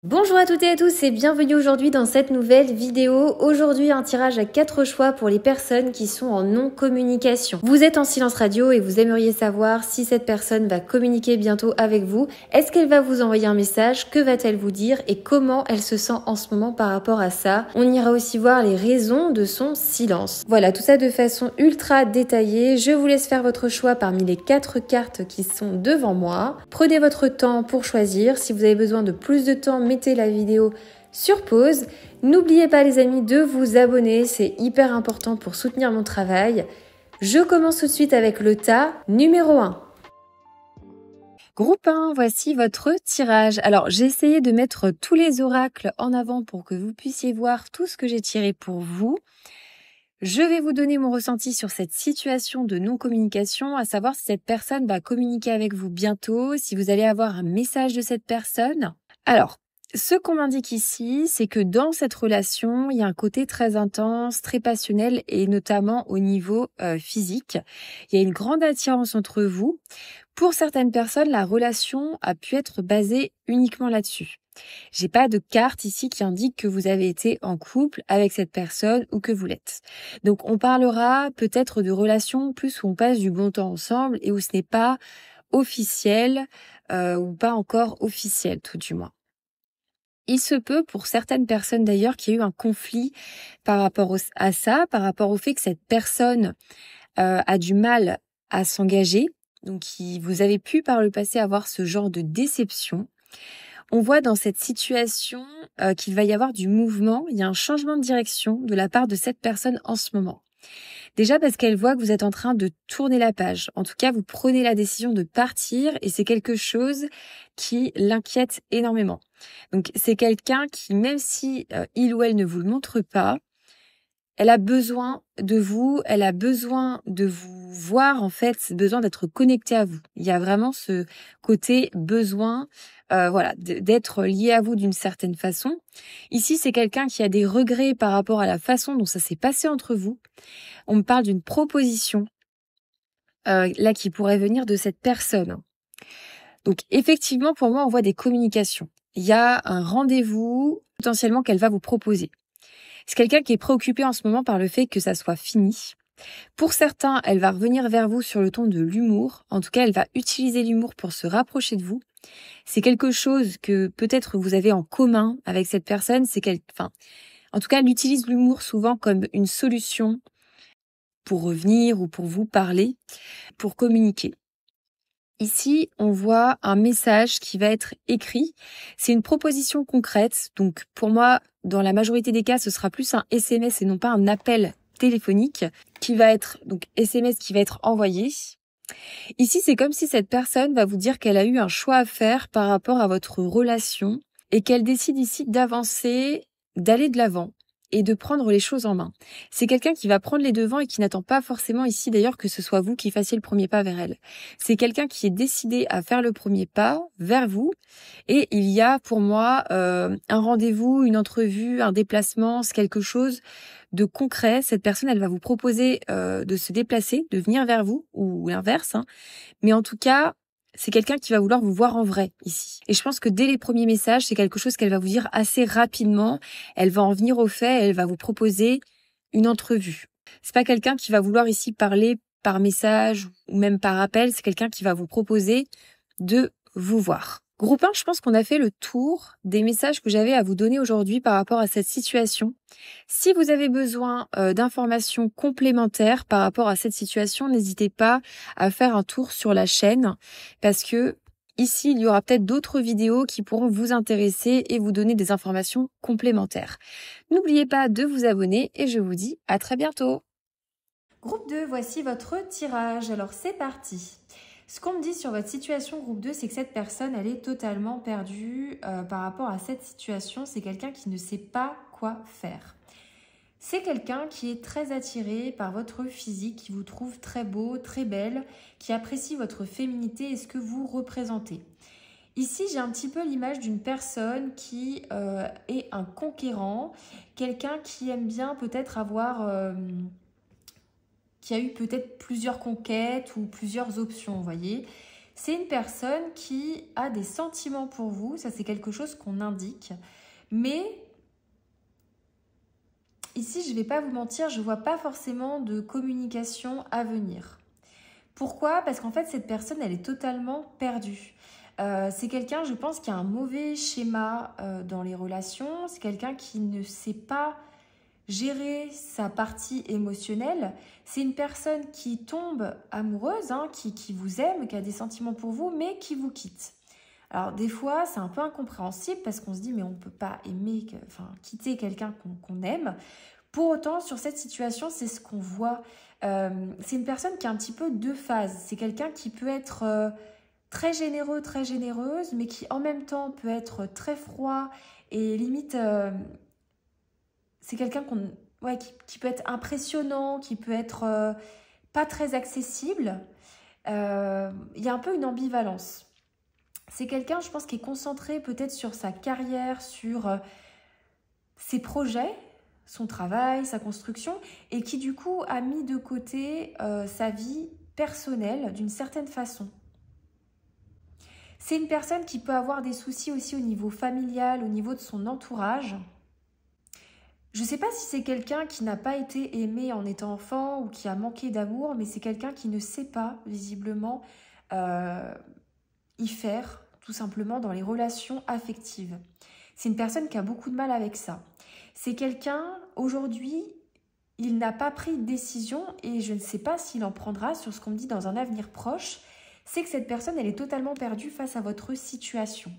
Bonjour à toutes et à tous et bienvenue aujourd'hui dans cette nouvelle vidéo. Aujourd'hui, un tirage à 4 choix pour les personnes qui sont en non-communication. Vous êtes en silence radio et vous aimeriez savoir si cette personne va communiquer bientôt avec vous. Est-ce qu'elle va vous envoyer un message? Que va-t-elle vous dire? Et comment elle se sent en ce moment par rapport à ça? On ira aussi voir les raisons de son silence. Voilà, tout ça de façon ultra détaillée. Je vous laisse faire votre choix parmi les 4 cartes qui sont devant moi. Prenez votre temps pour choisir. Si vous avez besoin de plus de temps, mettez la vidéo sur pause. N'oubliez pas les amis de vous abonner, c'est hyper important pour soutenir mon travail. Je commence tout de suite avec le tas numéro 1. Groupe 1, voici votre tirage. Alors j'ai essayé de mettre tous les oracles en avant pour que vous puissiez voir tout ce que j'ai tiré pour vous. Je vais vous donner mon ressenti sur cette situation de non-communication, à savoir si cette personne va communiquer avec vous bientôt, si vous allez avoir un message de cette personne. Alors, ce qu'on m'indique ici, c'est que dans cette relation, il y a un côté très intense, très passionnel et notamment au niveau physique. Il y a une grande attirance entre vous. Pour certaines personnes, la relation a pu être basée uniquement là-dessus. J'ai pas de carte ici qui indique que vous avez été en couple avec cette personne ou que vous l'êtes. Donc on parlera peut-être de relations plus où on passe du bon temps ensemble et où ce n'est pas officiel ou pas encore officiel tout du moins. Il se peut, pour certaines personnes d'ailleurs, qu'il y ait eu un conflit par rapport à ça, par rapport au fait que cette personne a du mal à s'engager. Donc, vous avez pu par le passé avoir ce genre de déception. On voit dans cette situation qu'il va y avoir du mouvement, il y a un changement de direction de la part de cette personne en ce moment. Déjà parce qu'elle voit que vous êtes en train de tourner la page. En tout cas, vous prenez la décision de partir et c'est quelque chose qui l'inquiète énormément. Donc, c'est quelqu'un qui, même si il ou elle ne vous le montre pas, elle a besoin de vous, elle a besoin de vous voir, en fait, besoin d'être connectée à vous. Il y a vraiment ce côté besoin, d'être lié à vous d'une certaine façon. Ici, c'est quelqu'un qui a des regrets par rapport à la façon dont ça s'est passé entre vous. On me parle d'une proposition, là, qui pourrait venir de cette personne. Donc, effectivement, pour moi, on voit des communications. Il y a un rendez-vous, potentiellement, qu'elle va vous proposer. C'est quelqu'un qui est préoccupé en ce moment par le fait que ça soit fini. Pour certains, elle va revenir vers vous sur le ton de l'humour. En tout cas, elle va utiliser l'humour pour se rapprocher de vous. C'est quelque chose que peut-être vous avez en commun avec cette personne. En tout cas, elle utilise l'humour souvent comme une solution pour revenir ou pour vous parler, pour communiquer. Ici, on voit un message qui va être écrit. C'est une proposition concrète. Donc, pour moi, dans la majorité des cas, ce sera plus un SMS et non pas un appel téléphonique qui va être, donc SMS qui va être envoyé. Ici, c'est comme si cette personne va vous dire qu'elle a eu un choix à faire par rapport à votre relation et qu'elle décide ici d'avancer, d'aller de l'avant et de prendre les choses en main. C'est quelqu'un qui va prendre les devants et qui n'attend pas forcément ici d'ailleurs que ce soit vous qui fassiez le premier pas vers elle. C'est quelqu'un qui est décidé à faire le premier pas vers vous et il y a pour moi un rendez-vous, une entrevue, un déplacement, c'est quelque chose de concret. Cette personne, elle va vous proposer de se déplacer, de venir vers vous ou l'inverse. Mais en tout cas, c'est quelqu'un qui va vouloir vous voir en vrai ici. Et je pense que dès les premiers messages, c'est quelque chose qu'elle va vous dire assez rapidement. Elle va en venir au fait, elle va vous proposer une entrevue. C'est pas quelqu'un qui va vouloir ici parler par message ou même par appel. C'est quelqu'un qui va vous proposer de vous voir. Groupe 1, je pense qu'on a fait le tour des messages que j'avais à vous donner aujourd'hui par rapport à cette situation. Si vous avez besoin d'informations complémentaires par rapport à cette situation, n'hésitez pas à faire un tour sur la chaîne parce que ici, il y aura peut-être d'autres vidéos qui pourront vous intéresser et vous donner des informations complémentaires. N'oubliez pas de vous abonner et je vous dis à très bientôt. Groupe 2, voici votre tirage. Alors c'est parti. Ce qu'on me dit sur votre situation groupe 2, c'est que cette personne, elle est totalement perdue par rapport à cette situation. C'est quelqu'un qui ne sait pas quoi faire. C'est quelqu'un qui est très attiré par votre physique, qui vous trouve très beau, très belle, qui apprécie votre féminité et ce que vous représentez. Ici, j'ai un petit peu l'image d'une personne qui est un conquérant, quelqu'un qui aime bien peut-être avoir... qui a eu peut-être plusieurs conquêtes ou plusieurs options, vous voyez. C'est une personne qui a des sentiments pour vous, ça c'est quelque chose qu'on indique, mais ici je ne vais pas vous mentir, je ne vois pas forcément de communication à venir. Pourquoi? Parce qu'en fait cette personne elle est totalement perdue. C'est quelqu'un, je pense, qui a un mauvais schéma dans les relations, c'est quelqu'un qui ne sait pas gérer sa partie émotionnelle. C'est une personne qui tombe amoureuse, hein, qui vous aime, qui a des sentiments pour vous, mais qui vous quitte. Alors des fois, c'est un peu incompréhensible parce qu'on se dit mais on ne peut pas aimer, quitter quelqu'un qu'on aime. Pour autant, sur cette situation, c'est ce qu'on voit. C'est une personne qui a un petit peu deux phases. C'est quelqu'un qui peut être très généreux, très généreuse, mais qui en même temps peut être très froid et limite... c'est quelqu'un qui peut être impressionnant, qui peut être pas très accessible. Il y a un peu une ambivalence. C'est quelqu'un, je pense, qui est concentré peut-être sur sa carrière, sur ses projets, son travail, sa construction, et qui du coup a mis de côté sa vie personnelle d'une certaine façon. C'est une personne qui peut avoir des soucis aussi au niveau familial, au niveau de son entourage. Je ne sais pas si c'est quelqu'un qui n'a pas été aimé en étant enfant ou qui a manqué d'amour, mais c'est quelqu'un qui ne sait pas, visiblement, y faire, tout simplement, dans les relations affectives. C'est une personne qui a beaucoup de mal avec ça. C'est quelqu'un, aujourd'hui, il n'a pas pris de décision et je ne sais pas s'il en prendra sur ce qu'on me dit dans un avenir proche. C'est que cette personne, elle est totalement perdue face à votre situation.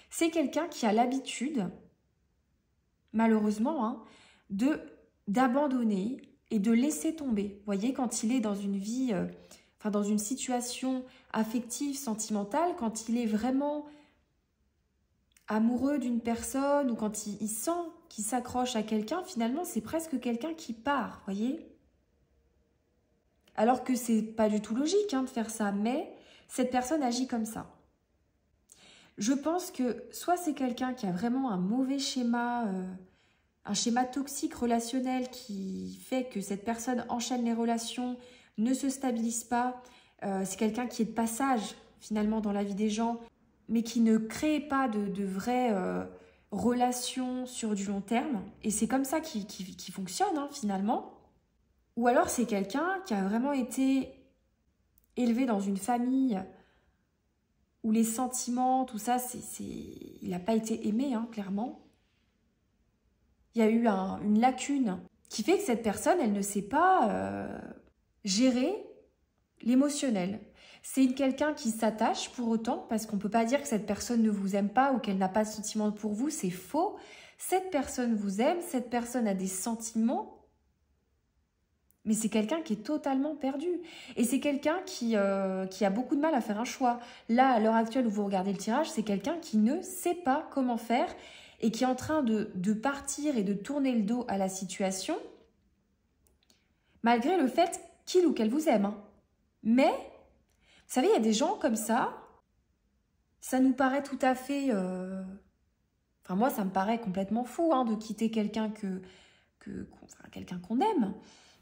C'est quelqu'un qui a l'habitude... malheureusement, hein, d'abandonner et de laisser tomber. Vous voyez, quand il est dans une vie, dans une situation affective, sentimentale, quand il est vraiment amoureux d'une personne ou quand il sent qu'il s'accroche à quelqu'un, finalement, c'est presque quelqu'un qui part, vous voyez. Alors que c'est pas du tout logique hein, de faire ça, mais cette personne agit comme ça. Je pense que soit c'est quelqu'un qui a vraiment un mauvais schéma, un schéma toxique relationnel qui fait que cette personne enchaîne les relations, ne se stabilise pas. C'est quelqu'un qui est de passage finalement dans la vie des gens, mais qui ne crée pas de vraies relations sur du long terme. Et c'est comme ça qui fonctionne hein, finalement. Ou alors c'est quelqu'un qui a vraiment été élevé dans une famille où les sentiments, tout ça, il n'a pas été aimé, hein, clairement. Il y a eu une lacune qui fait que cette personne, elle ne sait pas gérer l'émotionnel. C'est quelqu'un qui s'attache pour autant, parce qu'on ne peut pas dire que cette personne ne vous aime pas ou qu'elle n'a pas de sentiments pour vous, c'est faux. Cette personne vous aime, cette personne a des sentiments, mais c'est quelqu'un qui est totalement perdu. Et c'est quelqu'un qui a beaucoup de mal à faire un choix. Là, à l'heure actuelle où vous regardez le tirage, c'est quelqu'un qui ne sait pas comment faire et qui est en train de partir et de tourner le dos à la situation, malgré le fait qu'il ou qu'elle vous aime. Hein. Mais, vous savez, il y a des gens comme ça nous paraît tout à fait... Enfin, moi, ça me paraît complètement fou hein, de quitter quelqu'un quelqu'un qu'on aime.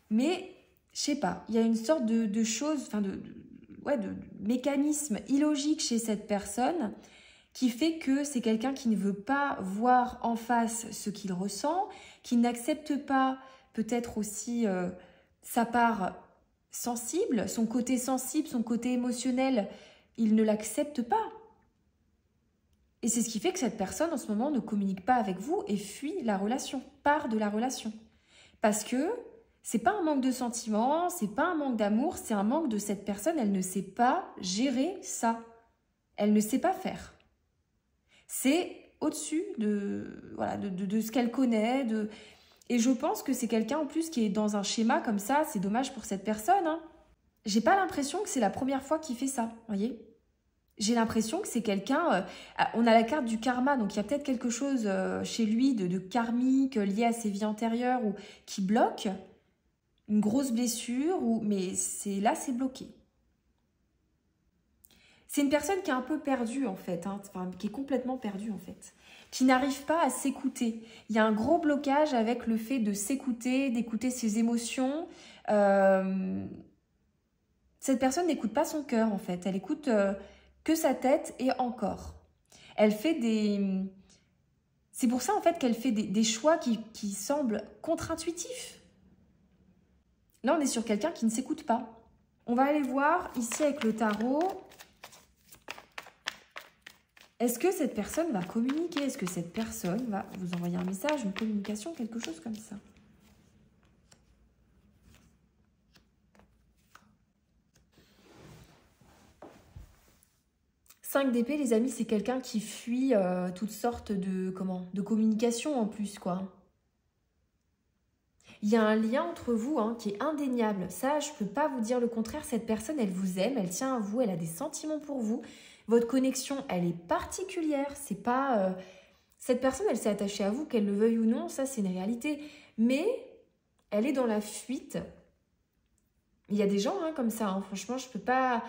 Mais, je sais pas, il y a une sorte de chose, de mécanisme illogique chez cette personne qui fait que c'est quelqu'un qui ne veut pas voir en face ce qu'il ressent, qui n'accepte pas peut-être aussi sa part sensible, son côté sensible, son côté émotionnel, il ne l'accepte pas. Et c'est ce qui fait que cette personne en ce moment ne communique pas avec vous et fuit la relation, part de la relation. Parce que c'est pas un manque de sentiments, c'est pas un manque d'amour, c'est un manque de cette personne, elle ne sait pas gérer ça. Elle ne sait pas faire. C'est au-dessus de ce qu'elle connaît. Et je pense que c'est quelqu'un en plus qui est dans un schéma comme ça. C'est dommage pour cette personne. Hein. J'ai pas l'impression que c'est la première fois qu'il fait ça. Voyez, j'ai l'impression que c'est quelqu'un... on a la carte du karma, donc il y a peut-être quelque chose chez lui de karmique lié à ses vies antérieures ou qui bloque. Une grosse blessure, mais là c'est bloqué. C'est une personne qui est un peu perdue en fait, hein, qui est complètement perdue en fait, qui n'arrive pas à s'écouter. Il y a un gros blocage avec le fait de s'écouter, d'écouter ses émotions. C'est Cette personne n'écoute pas son cœur, en fait. Elle écoute que sa tête et encore. Elle fait des... C'est pour ça, en fait, qu'elle fait des choix qui semblent contre-intuitifs. Là, on est sur quelqu'un qui ne s'écoute pas. On va aller voir ici avec le tarot. Est-ce que cette personne va communiquer? Est-ce que cette personne va vous envoyer un message, une communication, quelque chose comme ça? Cinq d'épée, les amis, c'est quelqu'un qui fuit toutes sortes de communication en plus, quoi. Il y a un lien entre vous qui est indéniable. Ça, je ne peux pas vous dire le contraire. Cette personne, elle vous aime, elle tient à vous, elle a des sentiments pour vous. Votre connexion, elle est particulière. C'est pas... Cette personne, elle s'est attachée à vous, qu'elle le veuille ou non, ça, c'est une réalité. Mais elle est dans la fuite. Il y a des gens comme ça, franchement, je peux pas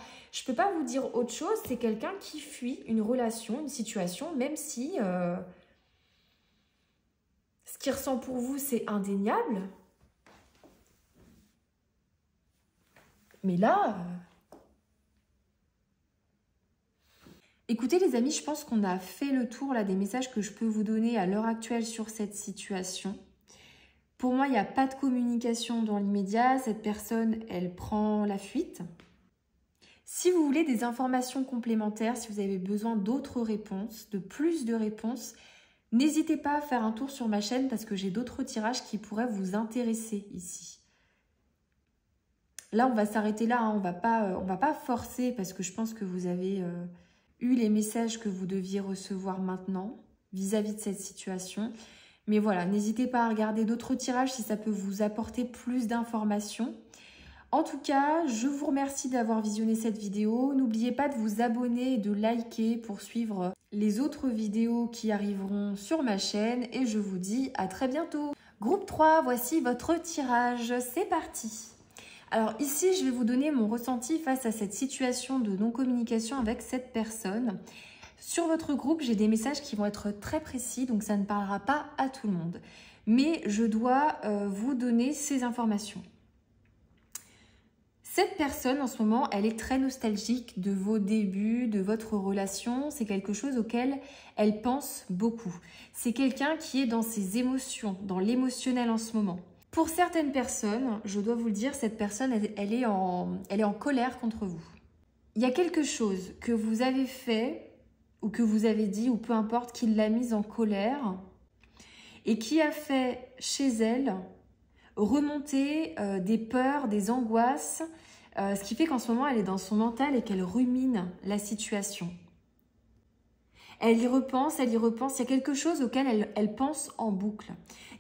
vous dire autre chose. C'est quelqu'un qui fuit une relation, une situation, même si ce qu'il ressent pour vous, c'est indéniable. Mais là... Écoutez les amis, je pense qu'on a fait le tour là, des messages que je peux vous donner à l'heure actuelle sur cette situation. Pour moi, il n'y a pas de communication dans l'immédiat. Cette personne, elle prend la fuite. Si vous voulez des informations complémentaires, si vous avez besoin d'autres réponses, de plus de réponses, n'hésitez pas à faire un tour sur ma chaîne parce que j'ai d'autres tirages qui pourraient vous intéresser ici. Là, on va s'arrêter là. On va pas forcer parce que je pense que vous avez eu les messages que vous deviez recevoir maintenant vis-à-vis de cette situation. Mais voilà, n'hésitez pas à regarder d'autres tirages si ça peut vous apporter plus d'informations. En tout cas, je vous remercie d'avoir visionné cette vidéo. N'oubliez pas de vous abonner et de liker pour suivre les autres vidéos qui arriveront sur ma chaîne. Et je vous dis à très bientôt. Groupe 3, voici votre tirage. C'est parti. Alors ici, je vais vous donner mon ressenti face à cette situation de non-communication avec cette personne. Sur votre groupe, j'ai des messages qui vont être très précis, donc ça ne parlera pas à tout le monde. Mais je dois vous donner ces informations. Cette personne, en ce moment, elle est très nostalgique de vos débuts, de votre relation. C'est quelque chose auquel elle pense beaucoup. C'est quelqu'un qui est dans ses émotions, dans l'émotionnel en ce moment. Pour certaines personnes, je dois vous le dire, cette personne, elle est en colère contre vous. Il y a quelque chose que vous avez fait ou que vous avez dit, ou peu importe, qui l'a mise en colère et qui a fait chez elle remonter des peurs, des angoisses, ce qui fait qu'en ce moment, elle est dans son mental et qu'elle rumine la situation. Elle y repense, il y a quelque chose auquel elle pense en boucle.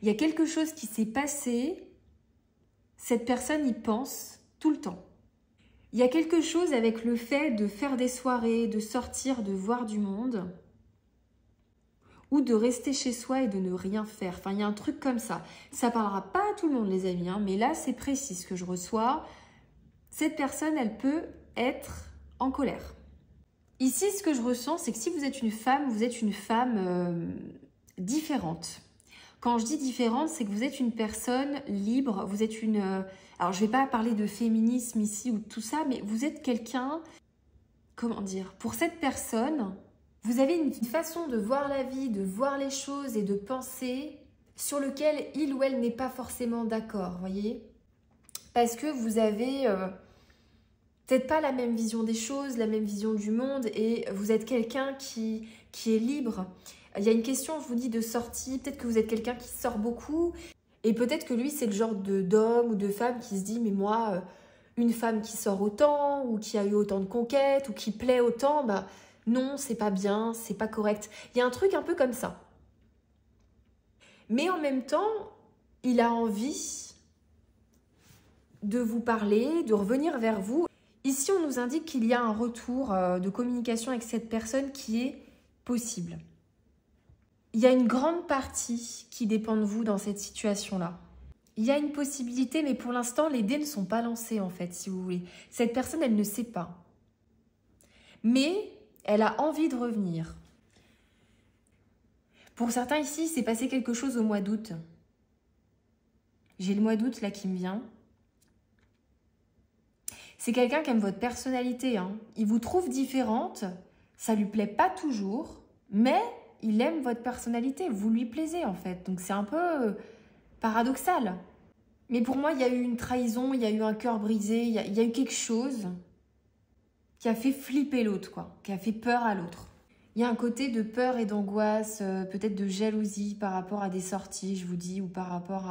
Il y a quelque chose qui s'est passé, cette personne y pense tout le temps. Il y a quelque chose avec le fait de faire des soirées, de sortir, de voir du monde, ou de rester chez soi et de ne rien faire. Enfin, il y a un truc comme ça. Ça parlera pas à tout le monde, les amis, mais là, c'est précis ce que je reçois. Cette personne, elle peut être en colère. Ici, ce que je ressens, c'est que si vous êtes une femme différente. Quand je dis différente, c'est que vous êtes une personne libre, vous êtes une... alors, je ne vais pas parler de féminisme ici ou tout ça, mais vous êtes quelqu'un... Comment dire? Pour cette personne, vous avez une façon de voir la vie, de voir les choses et de penser sur lequel il ou elle n'est pas forcément d'accord, voyez? Parce que vous avez... peut-être pas la même vision des choses, la même vision du monde et vous êtes quelqu'un qui est libre. Il y a une question, je vous dis, de sortie. Peut-être que vous êtes quelqu'un qui sort beaucoup et peut-être que lui, c'est le genre d'homme ou de femme qui se dit « mais moi, une femme qui sort autant ou qui a eu autant de conquêtes ou qui plaît autant, bah non, c'est pas bien, c'est pas correct. » Il y a un truc un peu comme ça. Mais en même temps, il a envie de vous parler, de revenir vers vous. Ici, on nous indique qu'il y a un retour de communication avec cette personne qui est possible. Il y a une grande partie qui dépend de vous dans cette situation-là. Il y a une possibilité, mais pour l'instant, les dés ne sont pas lancés, en fait, si vous voulez. Cette personne, elle ne sait pas. Mais elle a envie de revenir. Pour certains ici, il s'est passé quelque chose au mois d'août. J'ai le mois d'août là qui me vient. C'est quelqu'un qui aime votre personnalité, hein. Il vous trouve différente, ça lui plaît pas toujours, mais il aime votre personnalité, vous lui plaisez en fait. Donc c'est un peu paradoxal. Mais pour moi, il y a eu une trahison, il y a eu un cœur brisé, il y a eu quelque chose qui a fait flipper l'autre, quoi, qui a fait peur à l'autre. Il y a un côté de peur et d'angoisse, peut-être de jalousie par rapport à des sorties, je vous dis, ou par rapport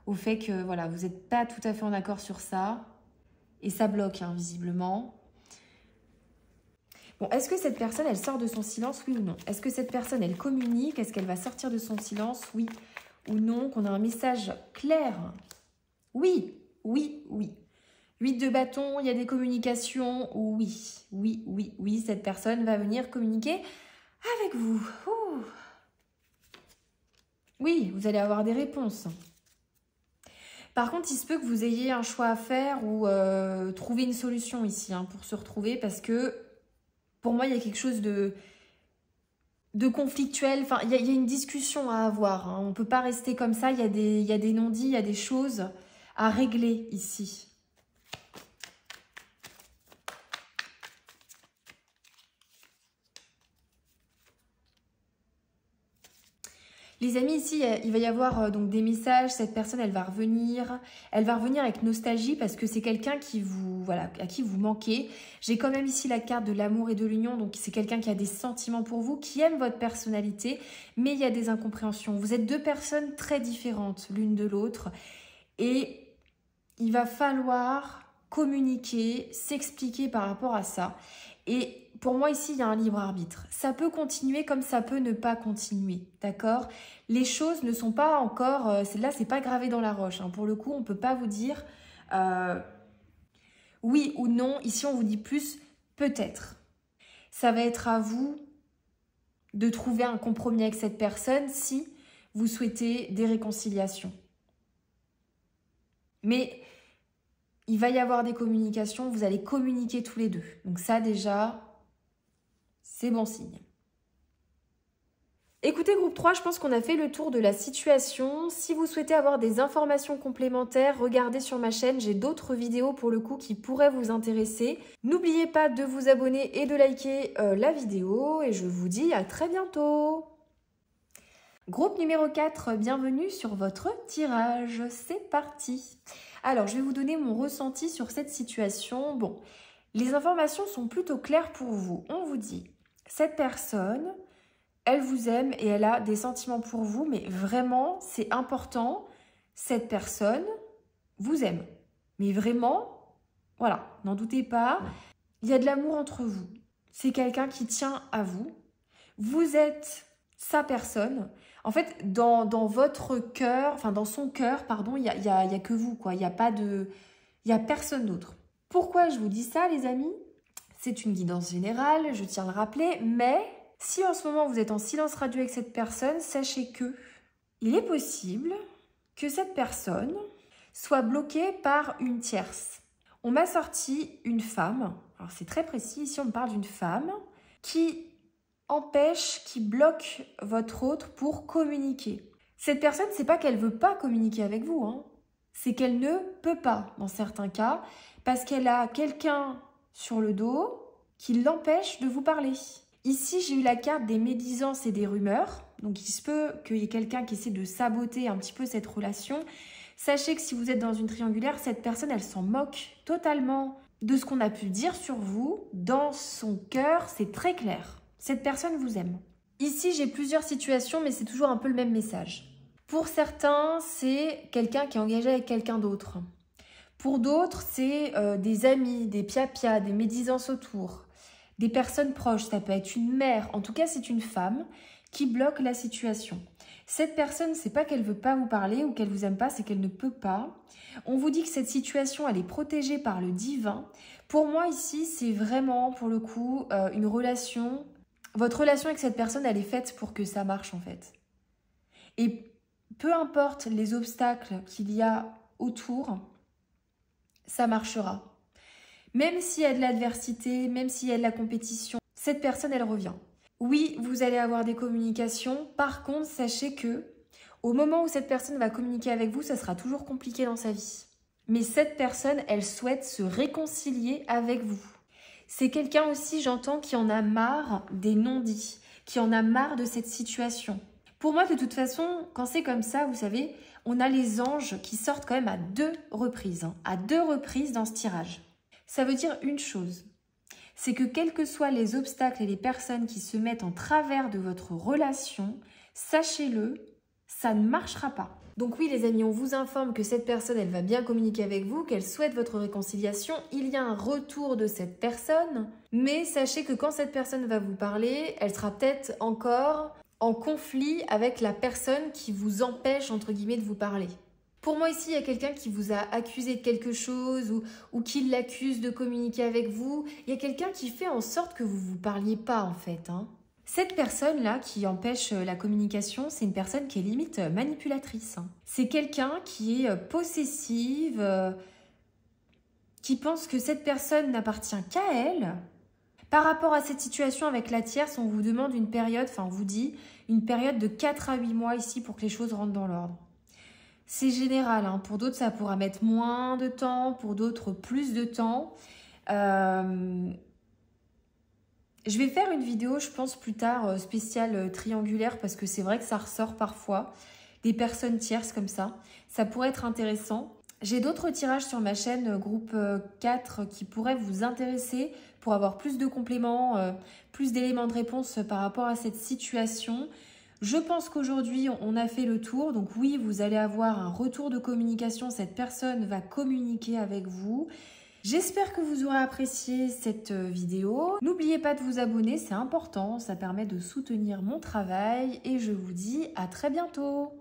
au fait que voilà, vous n'êtes pas tout à fait en accord sur ça. Et ça bloque, hein, visiblement. Bon, est-ce que cette personne, elle sort de son silence, oui ou non? Est-ce que cette personne, elle communique? Est-ce qu'elle va sortir de son silence, oui ou non? Qu'on a un message clair? Oui, oui, oui. 8 de bâton, il y a des communications. Oui, oui, oui, oui, cette personne va venir communiquer avec vous. Ouh. Oui, vous allez avoir des réponses. Par contre, il se peut que vous ayez un choix à faire ou trouver une solution ici, hein, pour se retrouver, parce que pour moi, il y a quelque chose de conflictuel. Enfin, il y a une discussion à avoir, hein. On ne peut pas rester comme ça. Il y a des non-dits, il y a des choses à régler ici. Les amis, ici, il va y avoir donc des messages. Cette personne, elle va revenir avec nostalgie parce que c'est quelqu'un qui vous, voilà, à qui vous manquez. J'ai quand même ici la carte de l'amour et de l'union. Donc, c'est quelqu'un qui a des sentiments pour vous, qui aime votre personnalité, mais il y a des incompréhensions. Vous êtes deux personnes très différentes l'une de l'autre et il va falloir communiquer, s'expliquer par rapport à ça. Et pour moi, ici, il y a un libre arbitre. Ça peut continuer comme ça peut ne pas continuer, d'accord? Les choses ne sont pas encore... là, c'est pas gravé dans la roche, hein. Pour le coup, on ne peut pas vous dire oui ou non. Ici, on vous dit plus peut-être. Ça va être à vous de trouver un compromis avec cette personne si vous souhaitez des réconciliations. Mais il va y avoir des communications, vous allez communiquer tous les deux. Donc ça, déjà... c'est bon signe. Écoutez, groupe 3, je pense qu'on a fait le tour de la situation. Si vous souhaitez avoir des informations complémentaires, regardez sur ma chaîne. J'ai d'autres vidéos pour le coup qui pourraient vous intéresser. N'oubliez pas de vous abonner et de liker la vidéo. Et je vous dis à très bientôt. Groupe numéro 4, bienvenue sur votre tirage. C'est parti. Alors, je vais vous donner mon ressenti sur cette situation. Bon, les informations sont plutôt claires pour vous. On vous dit... cette personne, elle vous aime et elle a des sentiments pour vous, mais vraiment, c'est important. Cette personne vous aime. Mais vraiment, voilà, n'en doutez pas. Il y a de l'amour entre vous. C'est quelqu'un qui tient à vous. Vous êtes sa personne. En fait, dans votre cœur, enfin dans son cœur, pardon, il y a que vous, quoi. Il y a personne d'autre. Pourquoi je vous dis ça, les amis ? C'est une guidance générale, je tiens à le rappeler, mais si en ce moment vous êtes en silence radio avec cette personne, sachez que il est possible que cette personne soit bloquée par une tierce. On m'a sorti une femme, alors c'est très précis, ici on me parle d'une femme qui empêche, qui bloque votre autre pour communiquer. Cette personne, c'est pas qu'elle veut pas communiquer avec vous, hein. C'est qu'elle ne peut pas, dans certains cas, parce qu'elle a quelqu'un sur le dos qui l'empêche de vous parler. Ici, j'ai eu la carte des médisances et des rumeurs. Donc, il se peut qu'il y ait quelqu'un qui essaie de saboter un petit peu cette relation. Sachez que si vous êtes dans une triangulaire, cette personne, elle s'en moque totalement de ce qu'on a pu dire sur vous. Dans son cœur, c'est très clair. Cette personne vous aime. Ici, j'ai plusieurs situations, mais c'est toujours un peu le même message. Pour certains, c'est quelqu'un qui est engagé avec quelqu'un d'autre. Pour d'autres, c'est des amis, des pia-pia, des médisances autour, des personnes proches. Ça peut être une mère. En tout cas, c'est une femme qui bloque la situation. Cette personne, c'est pas qu'elle veut pas vous parler ou qu'elle vous aime pas, c'est qu'elle ne peut pas. On vous dit que cette situation, elle est protégée par le divin. Pour moi, ici, c'est vraiment, pour le coup, une relation. Votre relation avec cette personne, elle est faite pour que ça marche, en fait. Et peu importe les obstacles qu'il y a autour, ça marchera. Même s'il y a de l'adversité, même s'il y a de la compétition, cette personne, elle revient. Oui, vous allez avoir des communications. Par contre, sachez que au moment où cette personne va communiquer avec vous, ça sera toujours compliqué dans sa vie. mais cette personne, elle souhaite se réconcilier avec vous. C'est quelqu'un aussi, j'entends, qui en a marre des non-dits, qui en a marre de cette situation. Pour moi, de toute façon, quand c'est comme ça, vous savez, on a les anges qui sortent quand même à 2 reprises, à 2 reprises dans ce tirage. Ça veut dire une chose, c'est que quels que soient les obstacles et les personnes qui se mettent en travers de votre relation, sachez-le, ça ne marchera pas. Donc oui les amis, on vous informe que cette personne, elle va bien communiquer avec vous, qu'elle souhaite votre réconciliation. Il y a un retour de cette personne, mais sachez que quand cette personne va vous parler, elle sera peut-être encore en conflit avec la personne qui vous empêche, entre guillemets, de vous parler. Pour moi ici, il y a quelqu'un qui vous a accusé de quelque chose ou qui l'accuse de communiquer avec vous. Il y a quelqu'un qui fait en sorte que vous ne vous parliez pas en fait. Cette personne-là qui empêche la communication, c'est une personne qui est limite manipulatrice. C'est quelqu'un qui est possessive, qui pense que cette personne n'appartient qu'à elle. Par rapport à cette situation avec la tierce, on vous demande une période, enfin on vous dit une période de 4 à 8 mois ici pour que les choses rentrent dans l'ordre. C'est général, pour d'autres ça pourra mettre moins de temps, pour d'autres plus de temps. Je vais faire une vidéo, je pense plus tard, spéciale triangulaire parce que c'est vrai que ça ressort parfois, des personnes tierces comme ça. Ça pourrait être intéressant. J'ai d'autres tirages sur ma chaîne groupe 4 qui pourraient vous intéresser pour avoir plus de compléments, plus d'éléments de réponse par rapport à cette situation. Je pense qu'aujourd'hui, on a fait le tour. Donc oui, vous allez avoir un retour de communication. Cette personne va communiquer avec vous. J'espère que vous aurez apprécié cette vidéo. N'oubliez pas de vous abonner, c'est important. Ça permet de soutenir mon travail. Et je vous dis à très bientôt.